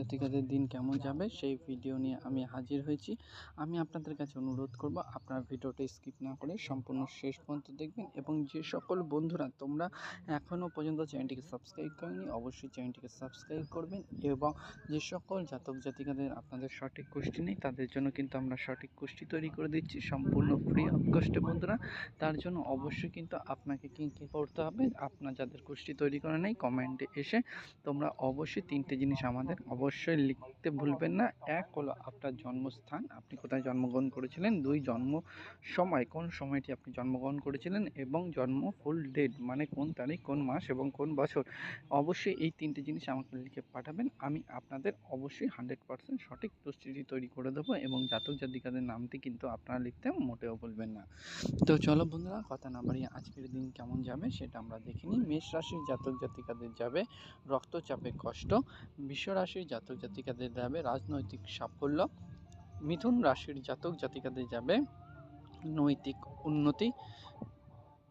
জাতিকাদের দিন কেমন যাবে সেই ভিডিও নিয়ে আমি হাজির হয়েছি। আমি আপনাদের কাছে অনুরোধ করব আপনার ভিডিওটা স্কিপ না করে সম্পূর্ণ শেষ পর্যন্ত দেখবেন, এবং যে সকল বন্ধুরা তোমরা এখনও পর্যন্ত চ্যানেলটিকে সাবস্ক্রাইব করেনি অবশ্যই চ্যানেলটিকে সাবস্ক্রাইব করবেন। এবং যে সকল জাতক জাতিকাদের আপনাদের সঠিক কুষ্টি নেই তাদের জন্য কিন্তু আমরা সঠিক কুষ্টি তৈরি করে দিচ্ছি সম্পূর্ণ ফ্রি অফ কস্টে বন্ধুরা। তার জন্য অবশ্যই কিন্তু আপনাকে কী করতে হবে, আপনার যাদের কুষ্টি তৈরি করে নেই কমেন্টে এসে তোমরা অবশ্যই 3টে জিনিস আমাদের অবশ্যই লিখতে ভুলবেন না। এক হলো আপনার জন্মস্থান, আপনি কোথায় জন্মগ্রহণ করেছিলেন। 2 জন্ম সময়, কোন সময়টি আপনি জন্মগ্রহণ করেছিলেন, এবং জন্ম ফুল ডেট মানে কোন তারিখ, কোন মাস এবং কোন বছর। অবশ্যই এই 3টে জিনিস আমাকে লিখে পাঠাবেন। আমি আপনাদের অবশ্যই 100% সঠিক কুষ্টিটি তৈরি করে দেবো, এবং জাতক জাতিকাদের নামটি কিন্তু আপনারা লিখতে মোটেও ভুলবেন না। তো চলো বন্ধুরা, কথা না বাড়িয়ে আজকের দিন কেমন যাবে সেটা আমরা দেখে নিই। মেষ রাশির জাতক জাতিকাদের যাবে রক্তচাপে কষ্ট। বৃষ রাশির জাতক জাতিকাদের যাবে রাজনৈতিক সাফল্য। মিথুন রাশির জাতক জাতিকাদের যাবে নৈতিক উন্নতি।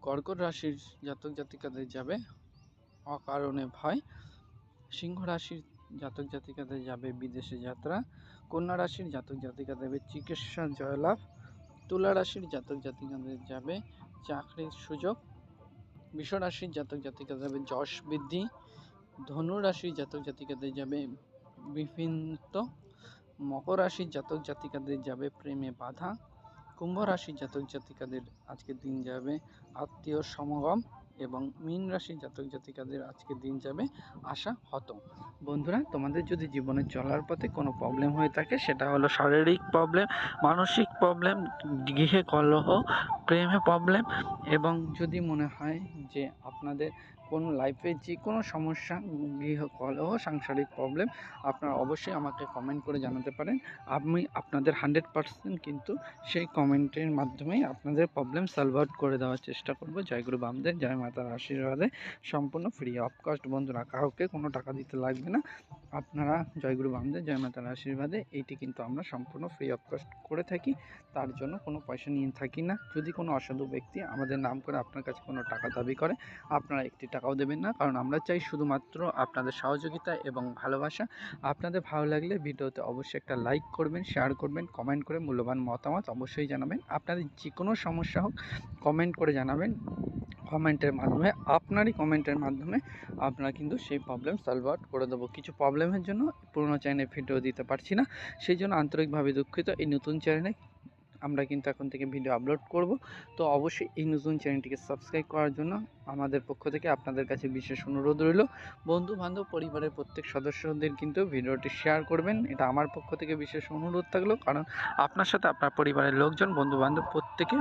কর্কট রাশির জাতক জাতিকাদের যাবে অকারণে ভয়। সিংহ রাশির জাতক জাতিকাদের যাবে বিদেশে যাত্রা। কন্যা রাশির জাতক জাতিকাদের যাবে চিকিৎসা জয়লাভ। তুলা রাশির জাতক জাতিকাদের যাবে চাকরির সুযোগ। বৃষ রাশির জাতক জাতিকাদের যাবে যশ বৃদ্ধি। ধনু রাশির জাতক জাতিকাদের যাবে বিভিন্ন। মকর রাশির জাতক জাতিকাদের যাবে প্রেমে বাধা। কুম্ভ রাশির জাতক জাতিকাদের আজকের দিন যাবে আত্মীয় সমাগম। এবং মীন রাশির জাতক জাতিকাদের আজকের দিন যাবে আশা হত। বন্ধুরা, তোমাদের যদি জীবনে চলার পথে কোনো প্রবলেম হয়ে থাকে, সেটা হলো শারীরিক প্রবলেম, মানসিক প্রবলেম, গৃহে কলহ, প্রেমে প্রবলেম, এবং যদি মনে হয় যে আপনাদের কোনো লাইফে যে কোনো সমস্যা, গৃহ কলহ, সাংসারিক প্রবলেম, আপনারা অবশ্যই আমাকে কমেন্ট করে জানাতে পারেন। আমি আপনাদের 100% কিন্তু সেই কমেন্টের মাধ্যমেই আপনাদের প্রবলেম সলভ আউট করে দেওয়ার চেষ্টা করব। জয়গুরু বামদেব, জয় মাতার আশীর্বাদে সম্পূর্ণ ফ্রি অফ কস্ট বন্ধুরা, কাউকে কোনো টাকা দিতে লাগবে না। আপনারা জয়গুরু বামদেব, জয় মাতার আশীর্বাদে এইটি কিন্তু আমরা সম্পূর্ণ ফ্রি অফ কস্ট করে থাকি, তার জন্য কোনো পয়সা নিয়ে থাকি না। যদি কোনো অসাধু ব্যক্তি আমাদের নাম করে আপনার কাছে কোনো টাকা দাবি করে, আপনারা একটি টাকাও দেবেন না, কারণ আমরা চাই শুধুমাত্র আপনাদের সহযোগিতা এবং ভালোবাসা। আপনাদের ভালো লাগলে ভিডিওতে অবশ্যই একটা লাইক করবেন, শেয়ার করবেন, কমেন্ট করে মূল্যবান মতামত অবশ্যই জানাবেন। আপনাদের যে কোনো সমস্যা হোক কমেন্ট করে জানাবেন। কমেন্টের মাধ্যমে, আপনারই কমেন্টের মাধ্যমে আপনারা কিন্তু সেই প্রবলেম সলভ আউট করে দেবো। কিছু প্রবলেমের জন্য পুরোনো চ্যানেলে ভিডিও দিতে পারছি না, সেই জন্য আন্তরিকভাবে দুঃখিত। এই নতুন চ্যানেলে আমরা কিন্তু এখন থেকে ভিডিও আপলোড করব। তো অবশ্যই এই নতুন চ্যানেলটিকে সাবস্ক্রাইব করার জন্য আমাদের পক্ষ থেকে আপনাদের কাছে বিশেষ অনুরোধ রইল। বন্ধু বান্ধব পরিবারের প্রত্যেক সদস্যদের কিন্তু ভিডিওটি শেয়ার করবেন, এটা আমার পক্ষ থেকে বিশেষ অনুরোধ থাকলো, কারণ আপনার সাথে আপনার পরিবারের লোকজন, বন্ধু বান্ধব প্রত্যেকে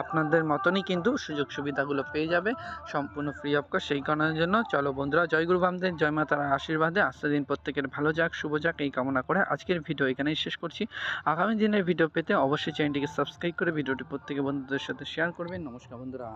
আপনাদের মতনই কিন্তু সুযোগ সুবিধাগুলো পেয়ে যাবে সম্পূর্ণ ফ্রি অফ কস্ট। সেই কারণের জন্য চলো বন্ধুরা, জয় গুরু বামদেব, জয় মা তারার আশীর্বাদে আজকের দিন প্রত্যেকের ভালো যাক, শুভ যাক, এই কামনা করে আজকের ভিডিও এখানেই শেষ করছি। আগামী দিনের ভিডিও পেতে অবশ্যই চ্যানেলটিকে সাবস্ক্রাইব করে ভিডিওটি প্রত্যেকে বন্ধুদের সাথে শেয়ার করবেন। নমস্কার বন্ধুরা।